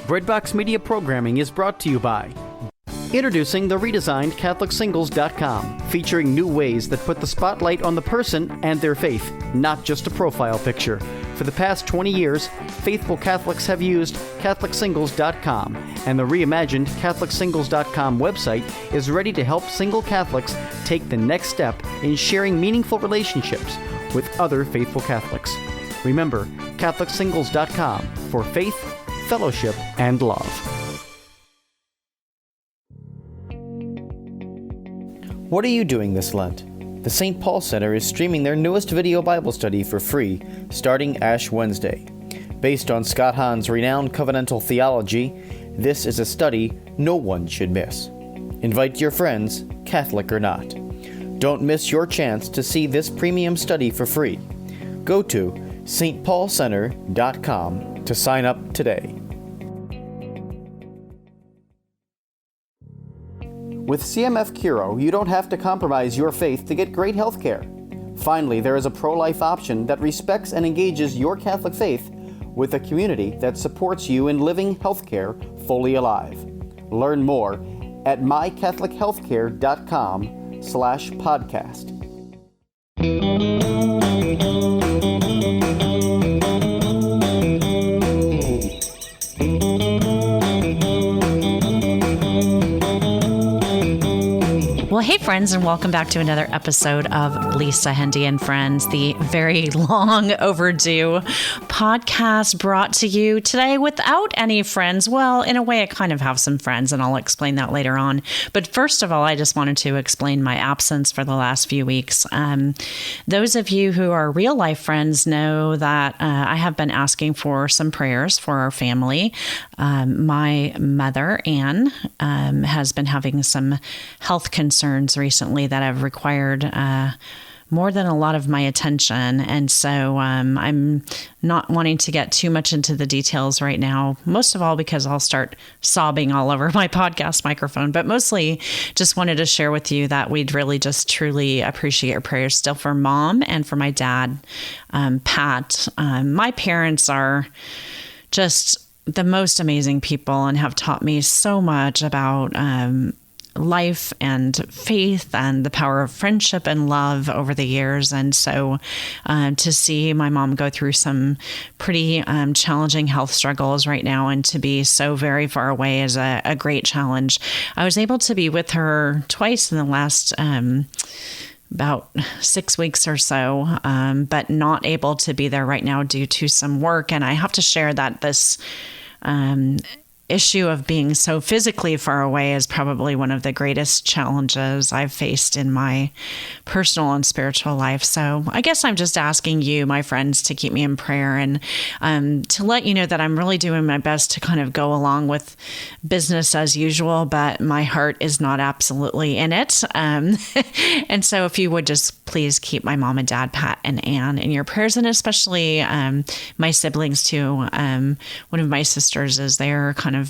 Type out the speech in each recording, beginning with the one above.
Breadbox Media programming is brought to you by introducing the redesigned CatholicSingles.com, featuring new ways that put the spotlight on the person and their faith, not just a profile picture. For the past 20 years, faithful Catholics have used CatholicSingles.com, and the reimagined CatholicSingles.com website is ready to help single Catholics take the next step in sharing meaningful relationships with other faithful Catholics. Remember, CatholicSingles.com for faith, fellowship, and love. What are you doing this Lent? The St. Paul Center is streaming their newest video Bible study for free, starting Ash Wednesday. Based on Scott Hahn's renowned covenantal theology, this is a study no one should miss. Invite your friends, Catholic or not. Don't miss your chance to see this premium study for free. Go to stpaulcenter.com to sign up today. With CMF Curo, you don't have to compromise your faith to get great health care. Finally, there is a pro-life option that respects and engages your Catholic faith with a community that supports you in living healthcare fully alive. Learn more at mycatholichealthcare.com/podcast. Well, hey friends, and welcome back to another episode of Lisa, Hendey and Friends, the very long overdue podcast brought to you today without any friends. Well, in a way, I kind of have some friends, and I'll explain that later on. But first of all, I just wanted to explain my absence for the last few weeks. Those of you who are real life friends know that I have been asking for some prayers for our family. My mother, Anne, has been having some health concerns recently that have required more than a lot of my attention. And so I'm not wanting to get too much into the details right now, most of all because I'll start sobbing all over my podcast microphone, but mostly just wanted to share with you that we'd really just truly appreciate your prayers still for Mom and for my dad, Pat. My parents are just the most amazing people and have taught me so much about life and faith and the power of friendship and love over the years. And so to see my mom go through some pretty challenging health struggles right now and to be so very far away is a great challenge. I was able to be with her twice in the last about 6 weeks or so, but not able to be there right now due to some work. And I have to share that this issue of being so physically far away is probably one of the greatest challenges I've faced in my personal and spiritual life. So I guess I'm just asking you, my friends, to keep me in prayer and to let you know that I'm really doing my best to kind of go along with business as usual, but my heart is not absolutely in it. And so if you would just please keep my mom and dad, Pat and Anne, in your prayers, and especially my siblings too. One of my sisters is there kind of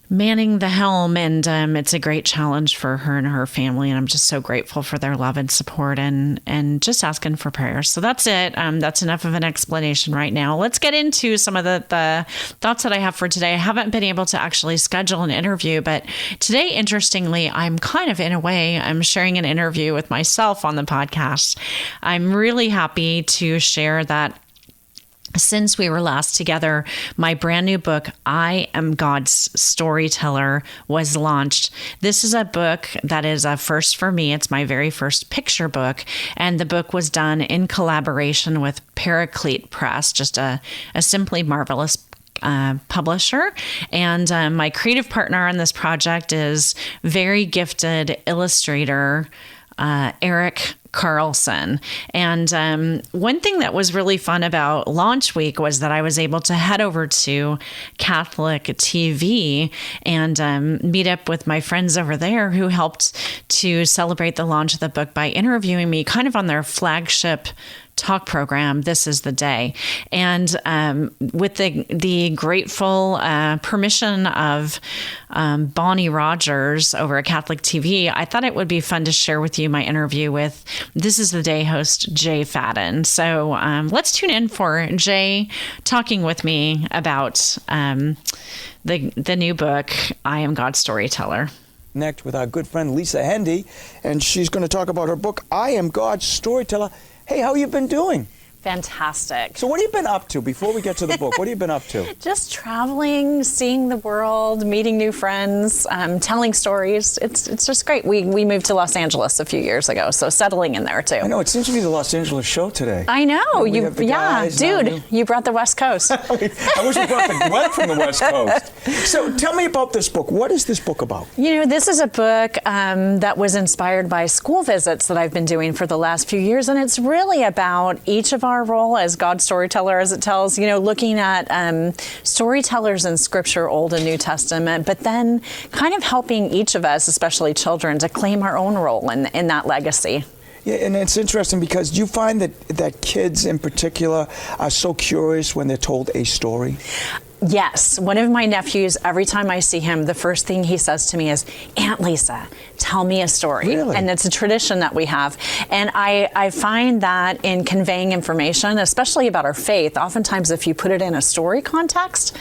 manning the helm, and it's a great challenge for her and her family, and I'm just so grateful for their love and support and just asking for prayers. So that's it. That's enough of an explanation right now. Let's get into some of the thoughts that I have for today. I haven't been able to actually schedule an interview, but today, interestingly, I'm kind of, in a way, I'm sharing an interview with myself on the podcast. I'm really happy to share that since we were last together, my brand new book, I Am God's Storyteller, was launched. This is a book that is a first for me. It's my very first picture book. And the book was done in collaboration with Paraclete Press, just a simply marvelous publisher. And my creative partner on this project is very gifted illustrator, Eric Carlson. And one thing that was really fun about launch week was that I was able to head over to Catholic TV and meet up with my friends over there who helped to celebrate the launch of the book by interviewing me kind of on their flagship talk program, This Is the Day. And with the grateful permission of Bonnie Rogers over at Catholic TV, I thought it would be fun to share with you my interview with This Is the Day host Jay Fadden. So let's tune in for Jay talking with me about the new book, I Am God's Storyteller. Connect with our good friend Lisa Hendey, and she's going to talk about her book, I Am God's Storyteller. Hey, how you been doing? Fantastic. So what have you been up to before we get to the book? What have you been up to? Just traveling, seeing the world, meeting new friends, telling stories. It's just great. We moved to Los Angeles a few years ago, so settling in there too. I know, it seems to be the Los Angeles show today. I know. Dude, you brought the West Coast. I wish we brought the weather from the West Coast. So tell me about this book. What is this book about? This is a book that was inspired by school visits that I've been doing for the last few years, and it's really about each of our role as God's storyteller, as it tells, looking at storytellers in Scripture, Old and New Testament, but then kind of helping each of us, especially children, to claim our own role in that legacy. Yeah, and it's interesting because you find that kids in particular are so curious when they're told a story. Yes. One of my nephews, every time I see him, the first thing he says to me is, Aunt Lisa, tell me a story. Really? And it's a tradition that we have. And I find that in conveying information, especially about our faith, oftentimes if you put it in a story context,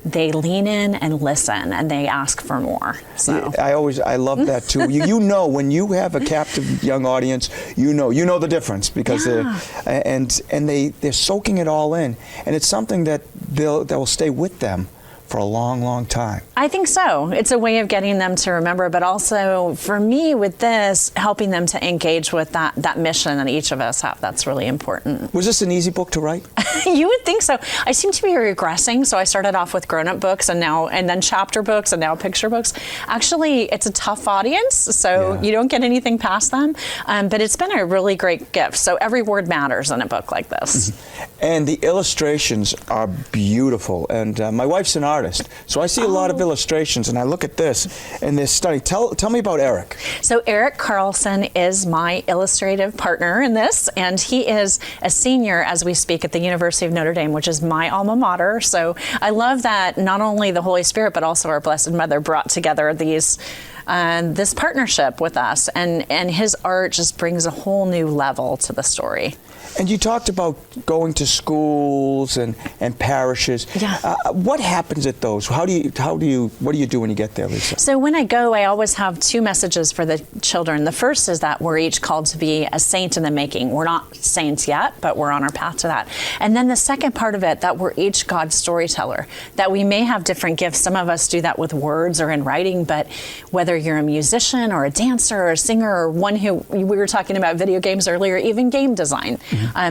they lean in and listen, and they ask for more. So I love that too. You know, when you have a captive young audience, you know the difference because they're soaking it all in, and it's something that will stay with them for a long, long time. I think so. It's a way of getting them to remember, but also for me with this, helping them to engage with that mission that each of us have. That's really important. Was this an easy book to write? You would think so. I seem to be regressing. So I started off with grown-up books and then chapter books and now picture books. Actually, it's a tough audience, so you don't get anything past them. But it's been a really great gift. So every word matters in a book like this. And the illustrations are beautiful. And my wife's an artist, so I see a lot of illustrations, and I look at this and this study. Tell me about Eric. So Eric Carlson is my illustrative partner in this, and he is a senior as we speak at the University of Notre Dame, which is my alma mater. So I love that not only the Holy Spirit, but also our Blessed Mother brought together this partnership with us, and his art just brings a whole new level to the story. And you talked about going to schools and parishes. Yeah. What happens at those? What do you do when you get there, Lisa? So when I go, I always have two messages for the children. The first is that we're each called to be a saint in the making. We're not saints yet, but we're on our path to that. And then the second part of it, that we're each God's storyteller, that we may have different gifts. Some of us do that with words or in writing, but whether you're a musician or a dancer or a singer or one who, we were talking about video games earlier, even game design,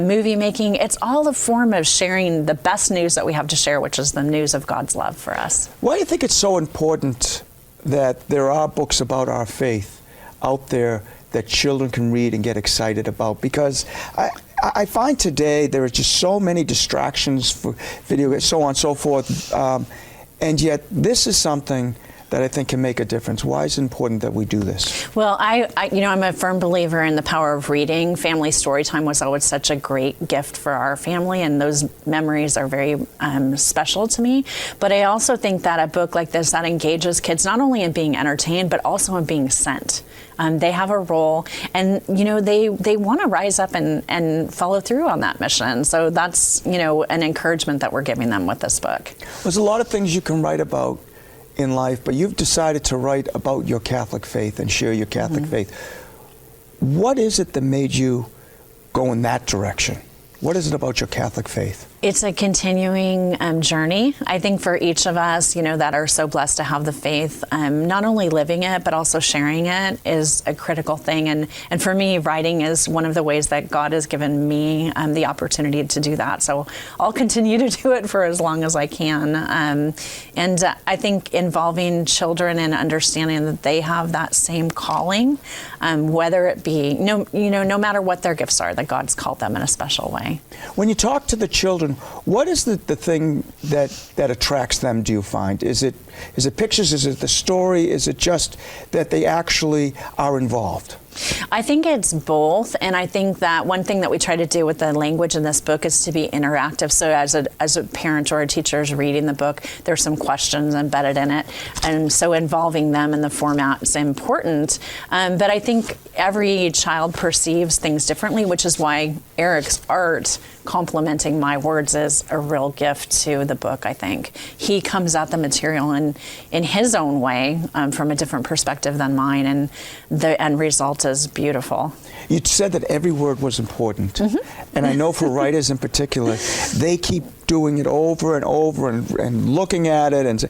movie making, it's all a form of sharing the best news that we have to share, which is the news of God's love for us. Why do you think it's so important that there are books about our faith out there that children can read and get excited about? Because I find today there are just so many distractions for video, so on and so forth, and yet this is something that I think can make a difference. Why is it important that we do this? Well, I'm a firm believer in the power of reading. Family story time was always such a great gift for our family, and those memories are very special to me. But I also think that a book like this that engages kids not only in being entertained, but also in being sent. They have a role, and they want to rise up and follow through on that mission. So that's an encouragement that we're giving them with this book. There's a lot of things you can write about in life, but you've decided to write about your Catholic faith and share your Catholic faith. What is it that made you go in that direction? What is it about your Catholic faith? It's a continuing journey, I think, for each of us, that are so blessed to have the faith. Not only living it, but also sharing it is a critical thing. And for me, writing is one of the ways that God has given me the opportunity to do that. So I'll continue to do it for as long as I can. And I think involving children and understanding that they have that same calling, whether it be, no matter what their gifts are, that God's called them in a special way. When you talk to the children, what is the thing that attracts them, do you find? Is it pictures? Is it the story? Is it just that they actually are involved? I think it's both, and I think that one thing that we try to do with the language in this book is to be interactive. So as a parent or a teacher is reading the book, there's some questions embedded in it, and so involving them in the format is important. But I think every child perceives things differently, which is why Eric's art complementing my words is a real gift to the book. I think he comes at the material in his own way, from a different perspective than mine, and the end result is beautiful. You said that every word was important, and I know for writers in particular, they keep doing it over and over and looking at it. And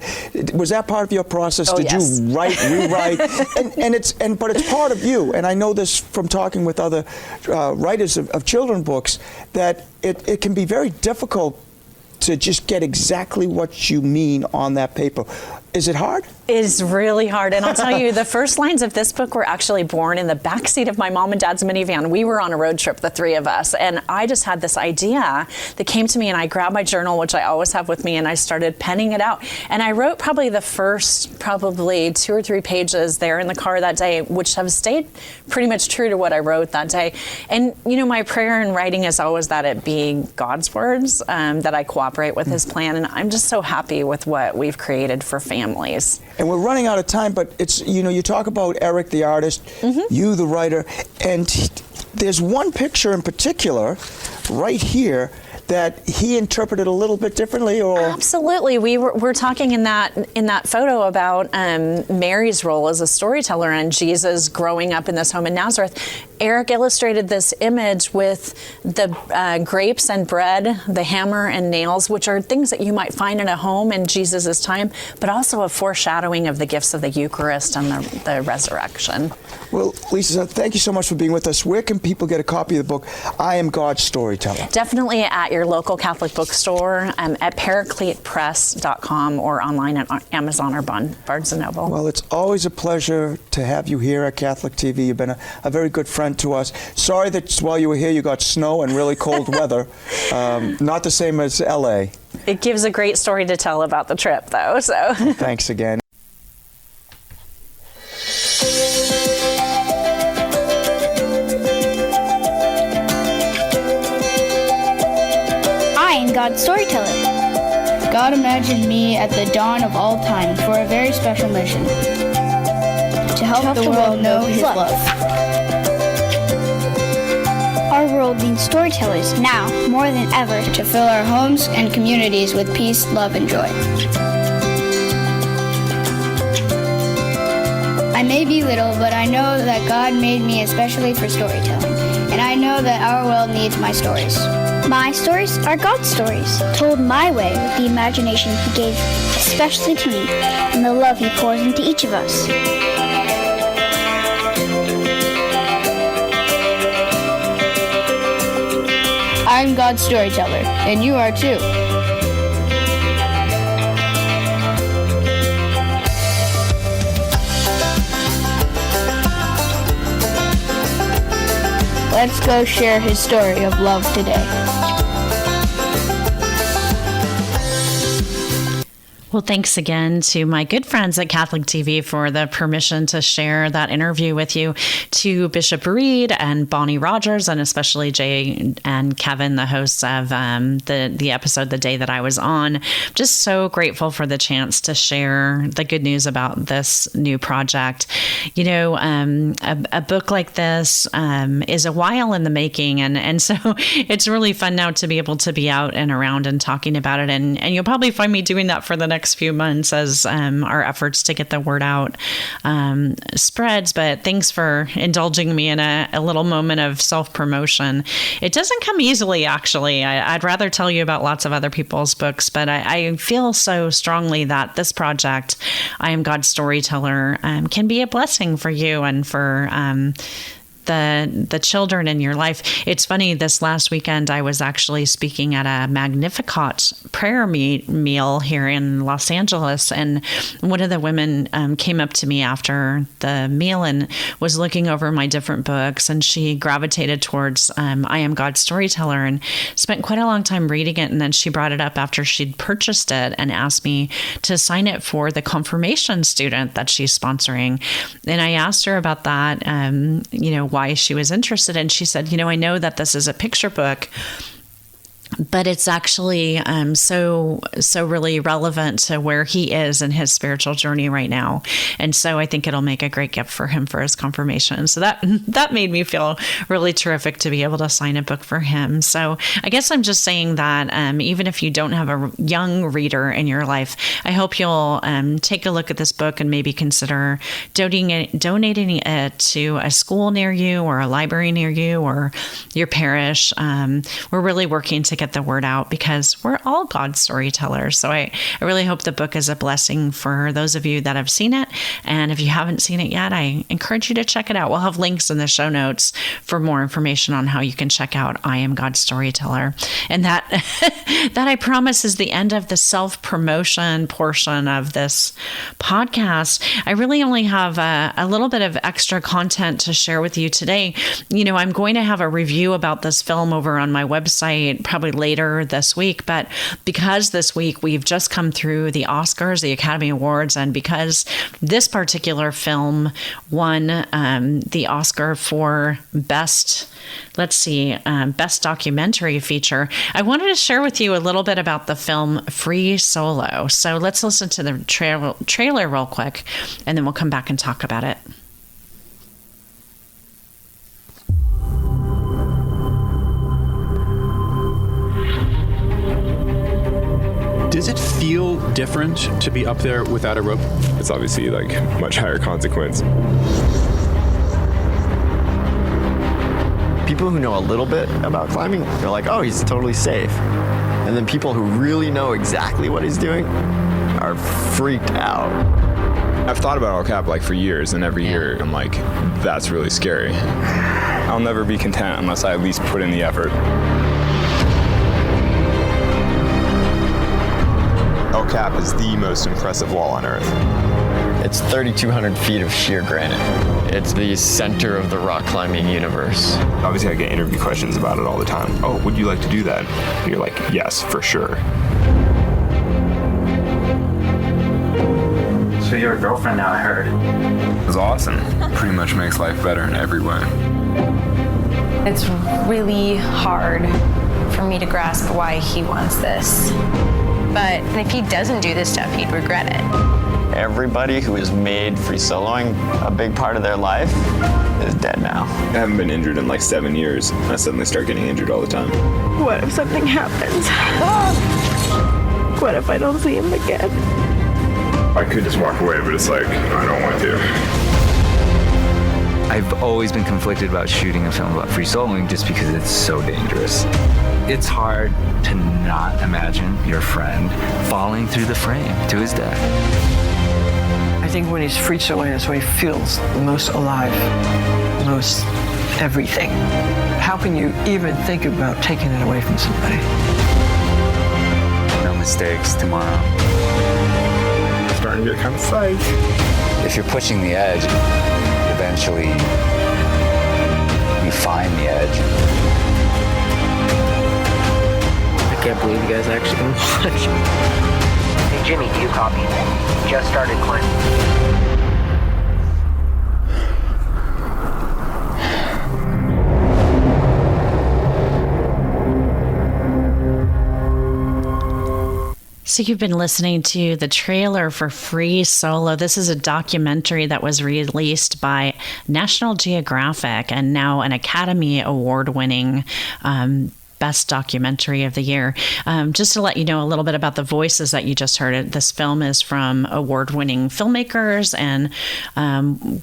was that part of your process? Oh, Did yes. you write, rewrite? But it's part of you. And I know this from talking with other writers of children books, that it can be very difficult to just get exactly what you mean on that paper. Is it hard? It's really hard. And I'll tell you, the first lines of this book were actually born in the backseat of my mom and dad's minivan. We were on a road trip, the three of us. And I just had this idea that came to me, and I grabbed my journal, which I always have with me, and I started penning it out. And I wrote probably the first 2 or 3 pages there in the car that day, which have stayed pretty much true to what I wrote that day. And, my prayer in writing is always that it be God's words, that I cooperate with his plan. And I'm just so happy with what we've created for families. And we're running out of time, but it's, you talk about Eric, the artist, you, the writer, and there's one picture in particular right here that he interpreted a little bit differently, or? Absolutely. We're talking in that photo about Mary's role as a storyteller and Jesus growing up in this home in Nazareth. Eric illustrated this image with the grapes and bread, the hammer and nails, which are things that you might find in a home in Jesus' time, but also a foreshadowing of the gifts of the Eucharist and the resurrection. Well, Lisa, thank you so much for being with us. Where can people get a copy of the book, I Am God's Storyteller? Definitely at your local Catholic bookstore, at paracletepress.com, or online at Amazon or Barnes & Noble. Well, it's always a pleasure to have you here at Catholic TV. You've been a very good friend to us. Sorry that while you were here you got snow and really cold weather. Not the same as LA. It gives a great story to tell about the trip, though. So Thanks again. I am God's storyteller. God imagined me at the dawn of all time for a very special mission, to help the world know His love. Our world needs storytellers now more than ever. To fill our homes and communities with peace, love, and joy. I may be little, but I know that God made me especially for storytelling, and I know that our world needs my stories. My stories are God's stories, told my way with the imagination He gave especially to me and the love He pours into each of us. I'm God's storyteller, and you are too. Let's go share His story of love today. Well, thanks again to my good friends at Catholic TV for the permission to share that interview with you, to Bishop Reed and Bonnie Rogers, and especially Jay and Kevin, the hosts of the episode the day that I was on. Just so grateful for the chance to share the good news about this new project. A book like this is a while in the making, and so it's really fun now to be able to be out and around and talking about it, and you'll probably find me doing that for the next few months as our efforts to get the word out spreads. But thanks for indulging me in a little moment of self-promotion. It doesn't come easily, actually. I'd rather tell you about lots of other people's books, but I feel so strongly that this project, I Am God's Storyteller, can be a blessing for you and for the children in your life. It's funny, this last weekend I was actually speaking at a Magnificat prayer meal here in Los Angeles, and one of the women came up to me after the meal and was looking over my different books, and she gravitated towards I Am God's Storyteller and spent quite a long time reading it, and then she brought it up after she'd purchased it and asked me to sign it for the confirmation student that she's sponsoring. And I asked her about that, why she was interested. And she said, I know that this is a picture book, but it's actually so really relevant to where he is in his spiritual journey right now. And so I think it'll make a great gift for him for his confirmation. So that made me feel really terrific to be able to sign a book for him. So I guess I'm just saying that even if you don't have a young reader in your life, I hope you'll take a look at this book and maybe consider donating it to a school near you or a library near you or your parish. We're really working to get the word out because we're all God's storytellers. So I really hope the book is a blessing for those of you that have seen it. And if you haven't seen it yet, I encourage you to check it out. We'll have links in the show notes for more information on how you can check out I Am God's Storyteller. And that I promise is the end of the self-promotion portion of this podcast. I really only have a little bit of extra content to share with you today. I'm going to have a review about this film over on my website probably later this week, but because this week we've just come through the Oscars, the Academy Awards, and because this particular film won the Oscar for best documentary feature, I wanted to share with you a little bit about the film Free Solo. So let's listen to the trailer real quick, and then we'll come back and talk about it. Does it feel different to be up there without a rope? It's obviously much higher consequence. People who know a little bit about climbing, they're like, oh, he's totally safe. And then people who really know exactly what he's doing are freaked out. I've thought about El Cap for years, and every year I'm like, that's really scary. I'll never be content unless I at least put in the effort. El Cap is the most impressive wall on Earth. It's 3,200 feet of sheer granite. It's the center of the rock climbing universe. Obviously, I get interview questions about it all the time. Oh, would you like to do that? And you're like, yes, for sure. So you're a girlfriend now, I heard. It was awesome. Pretty much makes life better in every way. It's really hard for me to grasp why he wants this. But if he doesn't do this stuff, he'd regret it. Everybody who has made free soloing a big part of their life is dead now. I haven't been injured in 7 years. I suddenly start getting injured all the time. What if something happens? What if I don't see him again? I could just walk away, but it's I don't want to. I've always been conflicted about shooting a film about free soloing just because it's so dangerous. It's hard to not imagine your friend falling through the frame to his death. I think when he's free soloing, that's when he feels the most alive, most everything. How can you even think about taking it away from somebody? No mistakes tomorrow. I'm starting to get kind of psyched. If you're pushing the edge, eventually you find the edge. I can't believe you guys actually can watch. Hey Jimmy, do you copy? Just started climbing. So you've been listening to the trailer for Free Solo. This is a documentary that was released by National Geographic and now an Academy Award-winning Best Documentary of the Year. Just to let you know a little bit about the voices that you just heard, this film is from award-winning filmmakers and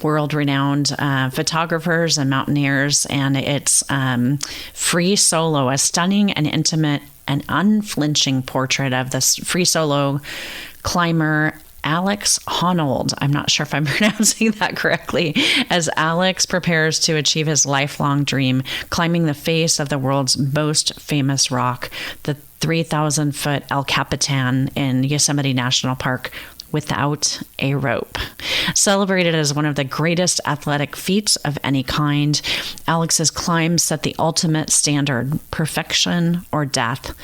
world-renowned photographers and mountaineers, and it's Free Solo, a stunning and intimate and unflinching portrait of this free solo climber Alex Honnold. I'm not sure if I'm pronouncing that correctly, as Alex prepares to achieve his lifelong dream, climbing the face of the world's most famous rock, the 3,000-foot El Capitan in Yosemite National Park, without a rope. Celebrated as one of the greatest athletic feats of any kind, Alex's climb set the ultimate standard, perfection or death.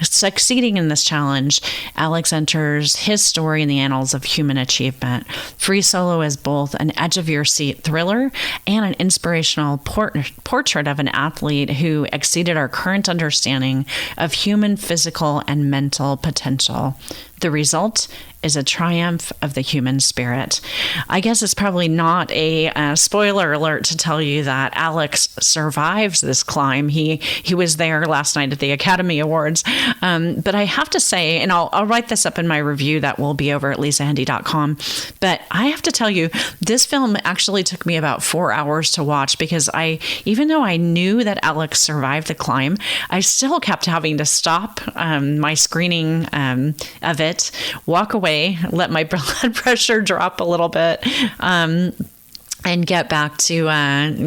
Succeeding in this challenge, Alex enters his story in the annals of human achievement. Free Solo is both an edge-of-your-seat thriller and an inspirational portrait of an athlete who exceeded our current understanding of human physical and mental potential. The result is a triumph of the human spirit. I guess it's probably not a spoiler alert to tell you that Alex survives this climb. He was there last night at the Academy Awards. But I have to say, and I'll write this up in my review that will be over at lisahendey.com, but I have to tell you, this film actually took me about 4 hours to watch because even though I knew that Alex survived the climb, I still kept having to stop my screening of it, walk away, let my blood pressure drop a little bit, and get back to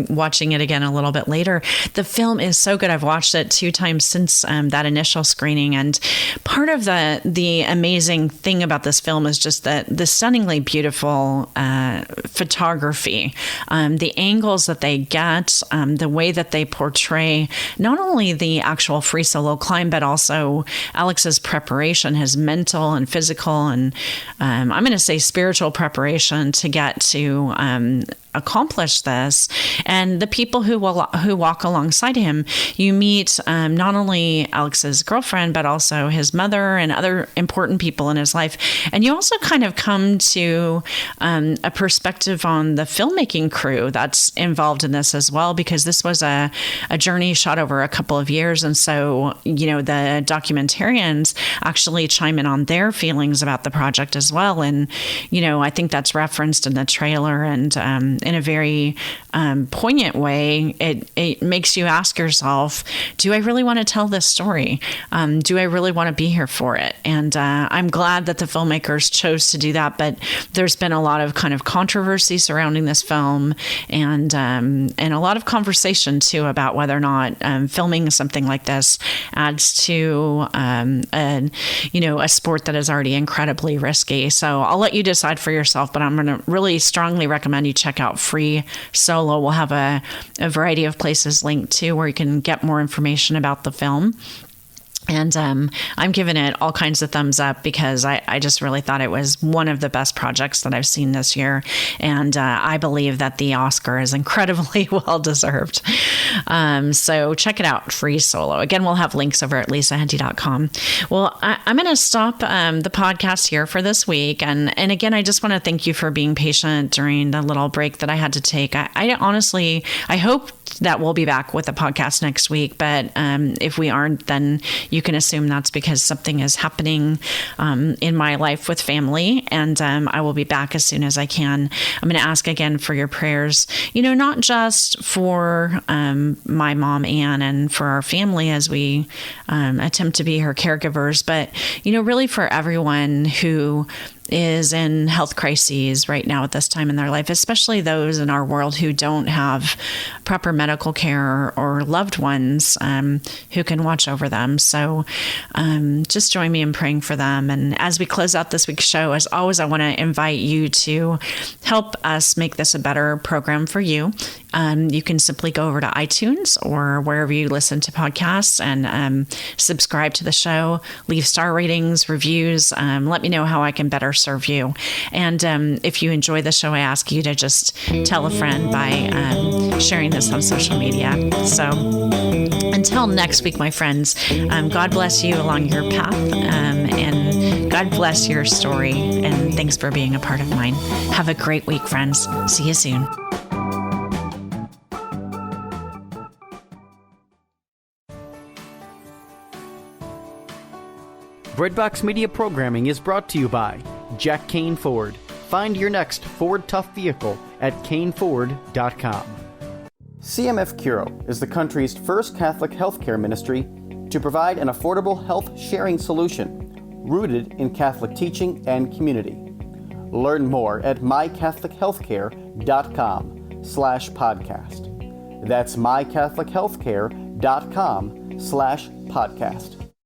watching it again a little bit later. The film is so good. I've watched it 2 times since that initial screening. And part of the amazing thing about this film is just the stunningly beautiful photography, the angles that they get, the way that they portray not only the actual free solo climb, but also Alex's preparation, his mental and physical and I'm going to say spiritual preparation to get to accomplish this, and the people who walk alongside him. You meet not only Alex's girlfriend, but also his mother and other important people in his life. And you also kind of come to a perspective on the filmmaking crew that's involved in this as well, because this was a journey shot over a couple of years. And so, the documentarians actually chime in on their feelings about the project as well. And, I think that's referenced in the trailer, and in a very poignant way, it makes you ask yourself, do I really want to tell this story? Do I really want to be here for it? And I'm glad that the filmmakers chose to do that, but there's been a lot of kind of controversy surrounding this film, and a lot of conversation too about whether or not filming something like this adds to a sport that is already incredibly risky. So I'll let you decide for yourself, but I'm going to really strongly recommend you check out Free Solo. We'll have a variety of places linked to where you can get more information about the film. And I'm giving it all kinds of thumbs up because I just really thought it was one of the best projects that I've seen this year. And I believe that the Oscar is incredibly well deserved. So check it out, Free Solo. Again, we'll have links over at lisahendey.com. Well, I'm going to stop the podcast here for this week. And again, I just want to thank you for being patient during the little break that I had to take. I honestly hope that we'll be back with a podcast next week. But if we aren't, then you can assume that's because something is happening in my life with family. And I will be back as soon as I can. I'm going to ask again for your prayers, not just for my mom, Anne, and for our family as we attempt to be her caregivers, but, really for everyone who is in health crises right now at this time in their life, especially those in our world who don't have proper medical care or loved ones who can watch over them. So just join me in praying for them. And as we close out this week's show, as always, I want to invite you to help us make this a better program for you. You can simply go over to iTunes or wherever you listen to podcasts and subscribe to the show, leave star ratings, reviews. Let me know how I can better serve you. And if you enjoy the show, I ask you to just tell a friend by sharing this on social media. So until next week, my friends, God bless you along your path, and God bless your story. And thanks for being a part of mine. Have a great week, friends. See you soon. Breadbox Media programming is brought to you by Jack Kane Ford. Find your next Ford Tough vehicle at caneford.com. CMF Curo is the country's first Catholic healthcare ministry to provide an affordable health sharing solution rooted in Catholic teaching and community. Learn more at mycatholichealthcare.com/podcast. That's mycatholichealthcare.com/podcast.